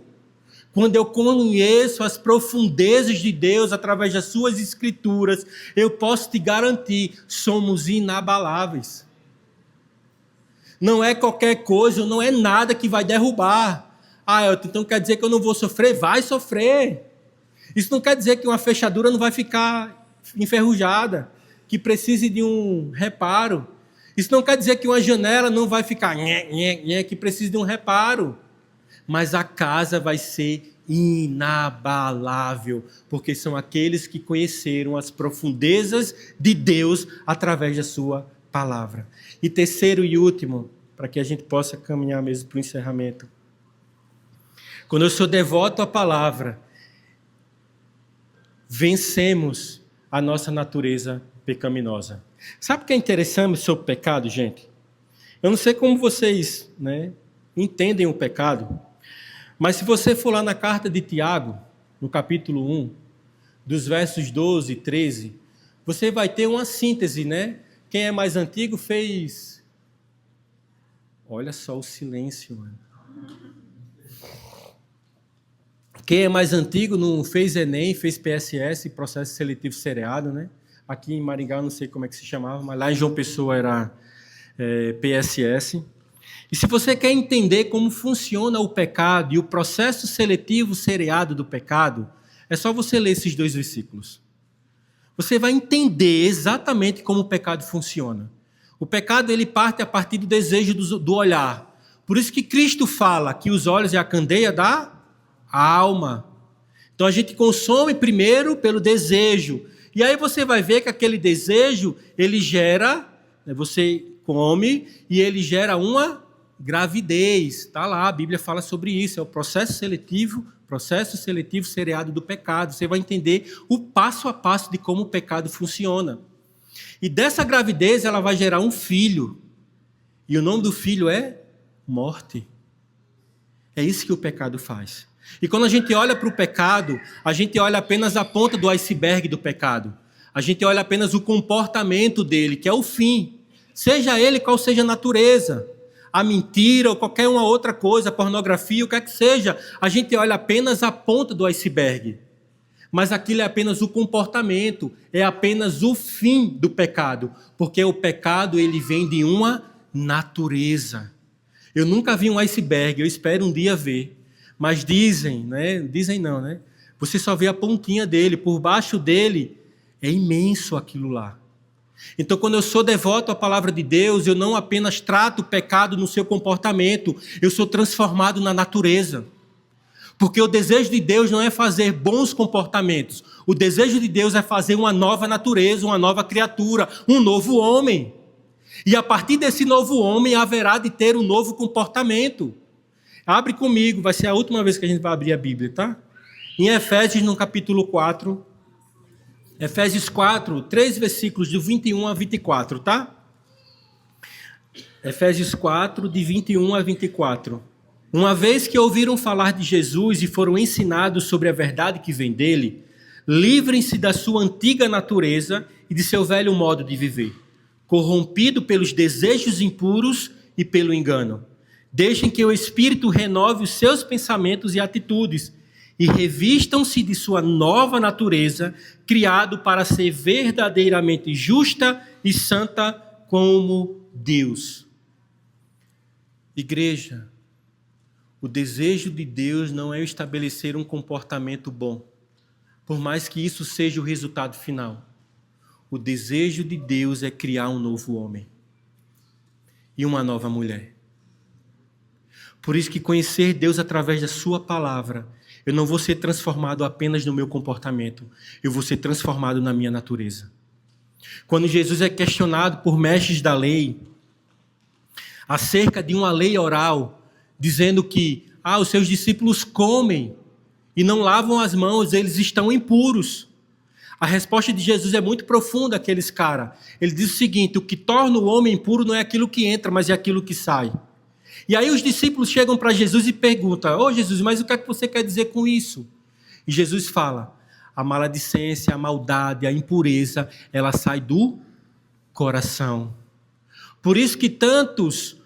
Quando eu conheço as profundezas de Deus através das suas escrituras, eu posso te garantir, somos inabaláveis. Não é qualquer coisa, não é nada que vai derrubar. Então quer dizer que eu não vou sofrer? Vai sofrer. Isso não quer dizer que uma fechadura não vai ficar enferrujada, que precise de um reparo. Isso não quer dizer que uma janela não vai ficar que precise de um reparo. Mas a casa vai ser inabalável, porque são aqueles que conheceram as profundezas de Deus através da sua palavra. E terceiro e último, para que a gente possa caminhar mesmo para o encerramento. Quando eu sou devoto à palavra, vencemos a nossa natureza pecaminosa. Sabe o que é interessante sobre o pecado, gente? Eu não sei como vocês, entendem o pecado, mas se você for lá na carta de Tiago, no capítulo 1, dos versos 12 e 13, você vai ter uma síntese, né? Quem é mais antigo fez... Olha só o silêncio, mano. Quem é mais antigo não fez Enem, fez PSS, processo seletivo seriado, né? Aqui em Maringá eu não sei como é que se chamava, mas lá em João Pessoa era PSS. E se você quer entender como funciona o pecado e o processo seletivo seriado do pecado, é só você ler esses 2 versículos. Você vai entender exatamente como o pecado funciona. O pecado ele parte a partir do desejo do olhar. Por isso que Cristo fala que os olhos é a candeia da alma. Então a gente consome primeiro pelo desejo. E aí você vai ver que aquele desejo, ele gera, você come e ele gera uma gravidez. Está lá, a Bíblia fala sobre isso. É o processo seletivo seriado do pecado. Você vai entender o passo a passo de como o pecado funciona. E dessa gravidez ela vai gerar um filho. E o nome do filho é morte. É isso que o pecado faz. E quando a gente olha para o pecado, a gente olha apenas a ponta do iceberg do pecado. A gente olha apenas o comportamento dele, que é o fim. Seja ele qual seja a natureza. a mentira ou qualquer uma outra coisa, a pornografia, o que é que seja, a gente olha apenas a ponta do iceberg. Mas aquilo é apenas o comportamento, é apenas o fim do pecado, porque o pecado ele vem de uma natureza. Eu nunca vi um iceberg, eu espero um dia ver, mas dizem, né? Dizem não, né? Você só vê a pontinha dele, por baixo dele é imenso aquilo lá. Então, quando eu sou devoto à palavra de Deus, eu não apenas trato o pecado no seu comportamento, eu sou transformado na natureza. Porque o desejo de Deus não é fazer bons comportamentos. O desejo de Deus é fazer uma nova natureza, uma nova criatura, um novo homem. E a partir desse novo homem haverá de ter um novo comportamento. Abre comigo, vai ser a última vez que a gente vai abrir a Bíblia, tá? Em Efésios, no capítulo 4. Efésios 4, 3 versículos de 21 a 24, tá? Efésios 4, de 21 a 24. Uma vez que ouviram falar de Jesus e foram ensinados sobre a verdade que vem dele, livrem-se da sua antiga natureza e de seu velho modo de viver, corrompido pelos desejos impuros e pelo engano. Deixem que o Espírito renove os seus pensamentos e atitudes e revistam-se de sua nova natureza, criado para ser verdadeiramente justa e santa como Deus. Igreja, o desejo de Deus não é estabelecer um comportamento bom, por mais que isso seja o resultado final. O desejo de Deus é criar um novo homem e uma nova mulher. Por isso que conhecer Deus através da sua palavra, eu não vou ser transformado apenas no meu comportamento, eu vou ser transformado na minha natureza. Quando Jesus é questionado por mestres da lei, acerca de uma lei oral, dizendo que os seus discípulos comem e não lavam as mãos, eles estão impuros. A resposta de Jesus é muito profunda àqueles caras. Ele diz o seguinte: o que torna o homem impuro não é aquilo que entra, mas é aquilo que sai. E aí os discípulos chegam para Jesus e perguntam: Jesus, mas o que é que você quer dizer com isso? E Jesus fala: a maledicência, a maldade, a impureza, ela sai do coração. Por isso que tantos,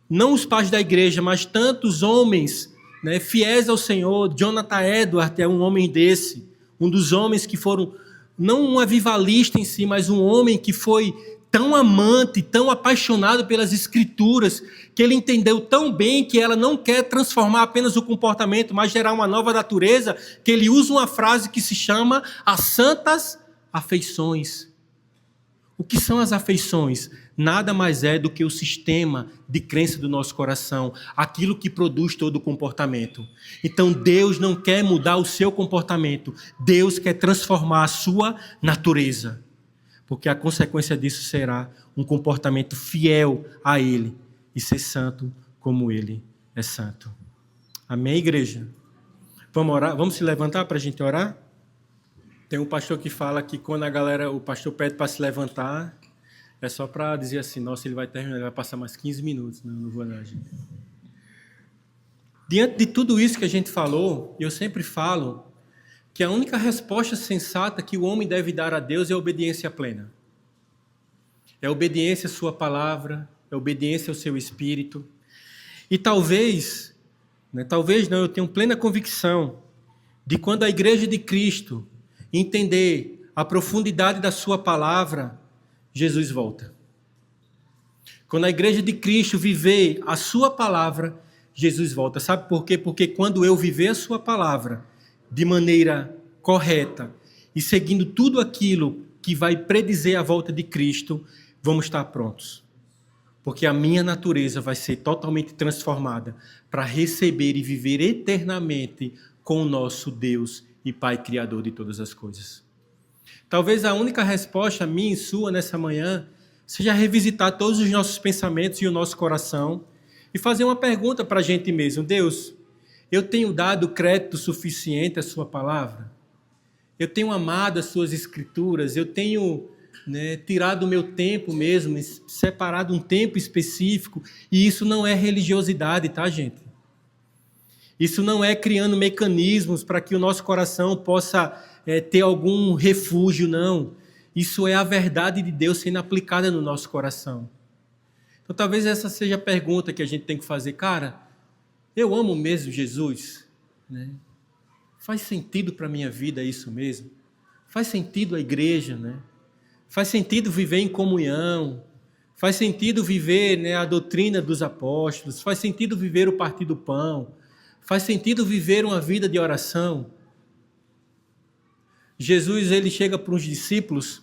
não os pais da igreja, mas tantos homens, né, fiéis ao Senhor, Jonathan Edwards é um homem desse, um dos homens que foram, não um avivalista em si, mas um homem que foi tão amante, tão apaixonado pelas Escrituras, que ele entendeu tão bem que ela não quer transformar apenas o comportamento, mas gerar uma nova natureza, que ele usa uma frase que se chama as santas afeições. O que são as afeições? Nada mais é do que o sistema de crença do nosso coração, aquilo que produz todo o comportamento. Então Deus não quer mudar o seu comportamento, Deus quer transformar a sua natureza. Porque a consequência disso será um comportamento fiel a Ele e ser santo como Ele é santo. Amém, igreja? Vamos orar? Vamos se levantar para a gente orar? Tem um pastor que fala que quando o pastor pede para se levantar, é só para dizer assim: nossa, ele vai terminar, ele vai passar mais 15 minutos. Não vou não, gente. Diante de tudo isso que a gente falou, eu sempre falo que a única resposta sensata que o homem deve dar a Deus é a obediência plena. É obediência à sua palavra, é obediência ao seu espírito. E talvez não, eu tenho plena convicção de quando a igreja de Cristo entender a profundidade da sua palavra, Jesus volta. Quando a igreja de Cristo viver a sua palavra, Jesus volta. Sabe por quê? Porque quando eu viver a sua palavra de maneira correta e seguindo tudo aquilo que vai predizer a volta de Cristo, vamos estar prontos. Porque a minha natureza vai ser totalmente transformada para receber e viver eternamente com o nosso Deus e Pai Criador de todas as coisas. Talvez a única resposta minha e sua nessa manhã seja revisitar todos os nossos pensamentos e o nosso coração e fazer uma pergunta para a gente mesmo: Deus, eu tenho dado crédito suficiente à sua palavra? Eu tenho amado as suas escrituras? Eu tenho tirado o meu tempo mesmo, separado um tempo específico? E isso não é religiosidade, tá, gente? Isso não é criando mecanismos para que o nosso coração possa ter algum refúgio, não. Isso é a verdade de Deus sendo aplicada no nosso coração. Então talvez essa seja a pergunta que a gente tem que fazer. Cara, eu amo mesmo Jesus? Né? Faz sentido para a minha vida isso mesmo? Faz sentido a igreja, né? Faz sentido viver em comunhão? Faz sentido viver, né, a doutrina dos apóstolos? Faz sentido viver o partir do pão? Faz sentido viver uma vida de oração? Jesus, ele chega para os discípulos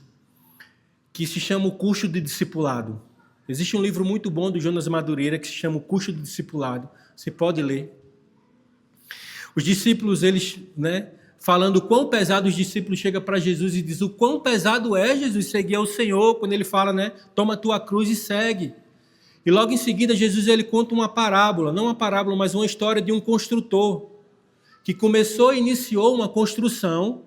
que se chama o Curso de Discipulado. Existe um livro muito bom do Jonas Madureira que se chama o Curso de Discipulado. Você pode ler. Os discípulos, eles, né, falando o quão pesado, os discípulos chegam para Jesus e dizem o quão pesado é, Jesus, seguir ao Senhor, quando ele fala, né, toma a tua cruz e segue. E logo em seguida, Jesus, ele conta uma parábola, não uma parábola, mas uma história de um construtor, que começou e iniciou uma construção,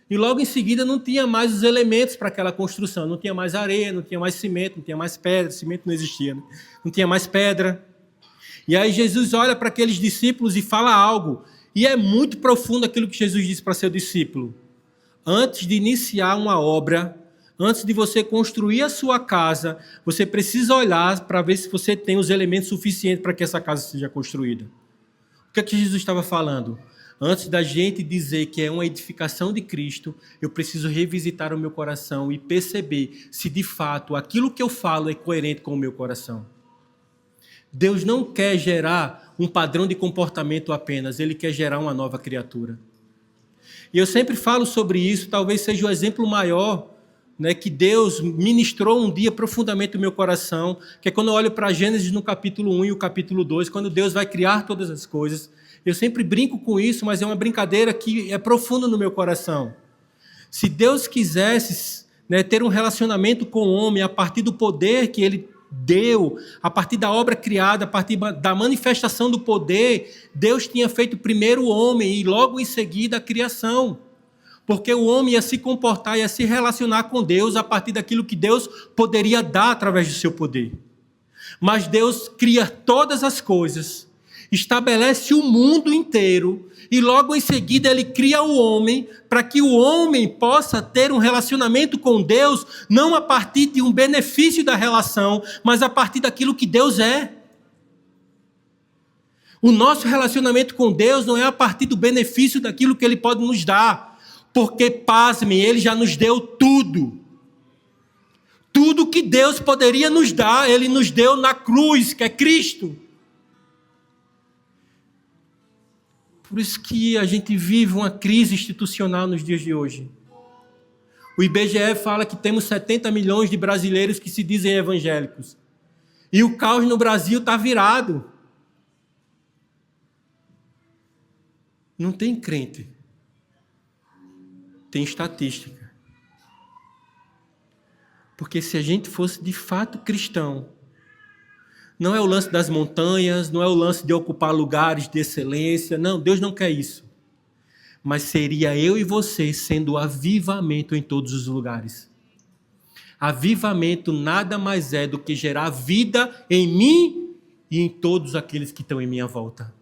e logo em seguida não tinha mais os elementos para aquela construção, não tinha mais areia, não tinha mais cimento, não tinha mais pedra, cimento não existia, né? Não tinha mais pedra. E aí Jesus olha para aqueles discípulos e fala algo, e é muito profundo aquilo que Jesus disse para seu discípulo. Antes de iniciar uma obra, antes de você construir a sua casa, você precisa olhar para ver se você tem os elementos suficientes para que essa casa seja construída. O que é que Jesus estava falando? Antes da gente dizer que é uma edificação de Cristo, eu preciso revisitar o meu coração e perceber se de fato aquilo que eu falo é coerente com o meu coração. Deus não quer gerar um padrão de comportamento apenas, Ele quer gerar uma nova criatura. E eu sempre falo sobre isso, talvez seja o exemplo maior, né, que Deus ministrou um dia profundamente no meu coração, que é quando eu olho para Gênesis no capítulo 1 e o capítulo 2, quando Deus vai criar todas as coisas. Eu sempre brinco com isso, mas é uma brincadeira que é profunda no meu coração. Se Deus quisesse, né, ter um relacionamento com o homem a partir do poder que Ele deu, a partir da obra criada, a partir da manifestação do poder, Deus tinha feito primeiro o homem e logo em seguida a criação. Porque o homem ia se comportar, ia se relacionar com Deus a partir daquilo que Deus poderia dar através do seu poder. Mas Deus cria todas as coisas, estabelece o mundo inteiro e logo em seguida Ele cria o homem para que o homem possa ter um relacionamento com Deus, não a partir de um benefício da relação, mas a partir daquilo que Deus é. O nosso relacionamento com Deus não é a partir do benefício daquilo que Ele pode nos dar, porque, pasmem, Ele já nos deu tudo. Tudo que Deus poderia nos dar, Ele nos deu na cruz, que é Cristo. Por isso que a gente vive uma crise institucional nos dias de hoje. O IBGE fala que temos 70 milhões de brasileiros que se dizem evangélicos. E o caos no Brasil está virado. Não tem crente. Tem estatística. Porque se a gente fosse de fato cristão, não é o lance das montanhas, não é o lance de ocupar lugares de excelência. Não, Deus não quer isso. Mas seria eu e você sendo avivamento em todos os lugares. Avivamento nada mais é do que gerar vida em mim e em todos aqueles que estão em minha volta.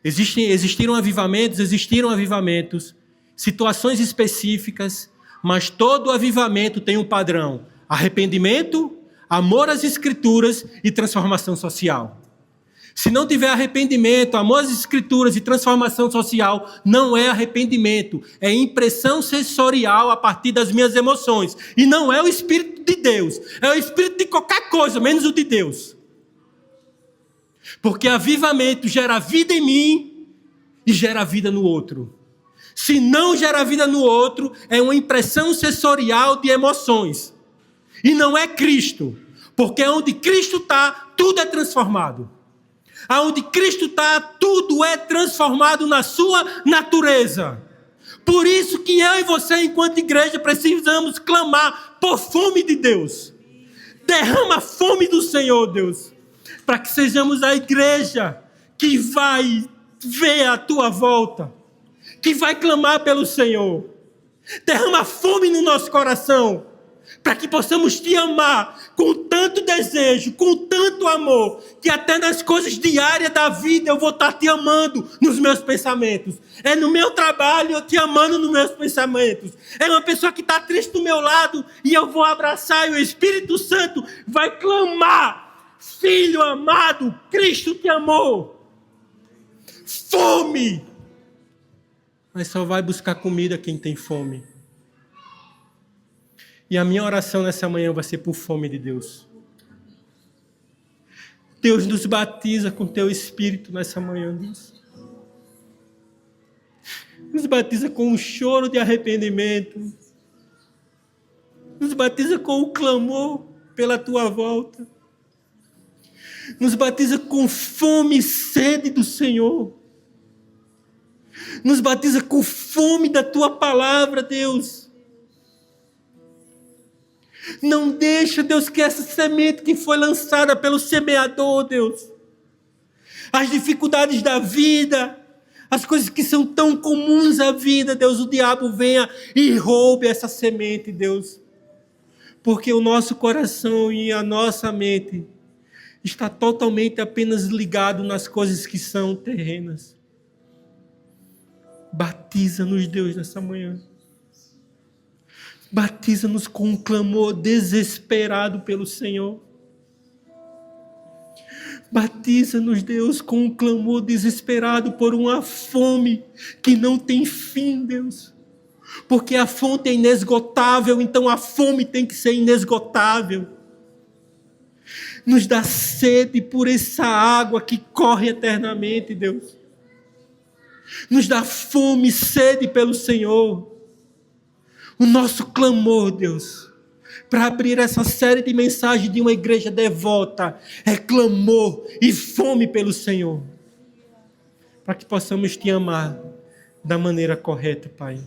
Existiram avivamentos, situações específicas, mas todo avivamento tem um padrão: arrependimento, amor às Escrituras e transformação social. Se não tiver arrependimento, amor às Escrituras e transformação social, não é arrependimento, é impressão sensorial a partir das minhas emoções. E não é o Espírito de Deus, é o Espírito de qualquer coisa, menos o de Deus. Porque avivamento gera vida em mim e gera vida no outro. Se não gera vida no outro, é uma impressão sensorial de emoções. E não é Cristo, porque onde Cristo está, tudo é transformado. Aonde Cristo está, tudo é transformado na sua natureza. Por isso que eu e você, enquanto igreja, precisamos clamar por fome de Deus. Derrama a fome do Senhor, Deus, para que sejamos a igreja que vai ver a tua volta, que vai clamar pelo Senhor. Derrama fome no nosso coração, para que possamos te amar com tanto desejo, com tanto amor, que até nas coisas diárias da vida eu vou estar te amando nos meus pensamentos. É no meu trabalho eu te amando nos meus pensamentos. É uma pessoa que está triste do meu lado e eu vou abraçar e o Espírito Santo vai clamar: filho amado, Cristo te amou. Fome! Mas só vai buscar comida quem tem fome. E a minha oração nessa manhã vai ser por fome de Deus. Deus nos batiza com teu Espírito nessa manhã, Deus. Nos batiza com um choro de arrependimento. Nos batiza com o clamor pela tua volta. Nos batiza com fome e sede do Senhor. Nos batiza com fome da tua palavra, Deus. Não deixa, Deus, que essa semente que foi lançada pelo semeador, Deus, as dificuldades da vida, as coisas que são tão comuns à vida, Deus, o diabo venha e roube essa semente, Deus. Porque o nosso coração e a nossa mente está totalmente apenas ligado nas coisas que são terrenas. Batiza-nos, Deus, nessa manhã. Batiza-nos com um clamor desesperado pelo Senhor. Batiza-nos, Deus, com um clamor desesperado por uma fome que não tem fim, Deus. Porque a fonte é inesgotável, então a fome tem que ser inesgotável. Nos dá sede por essa água que corre eternamente, Deus. Nos dá fome e sede pelo Senhor. O nosso clamor, Deus, para abrir essa série de mensagens de uma igreja devota, é clamor e fome pelo Senhor. Para que possamos te amar da maneira correta, Pai.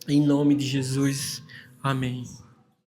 Em nome de Jesus. Amém.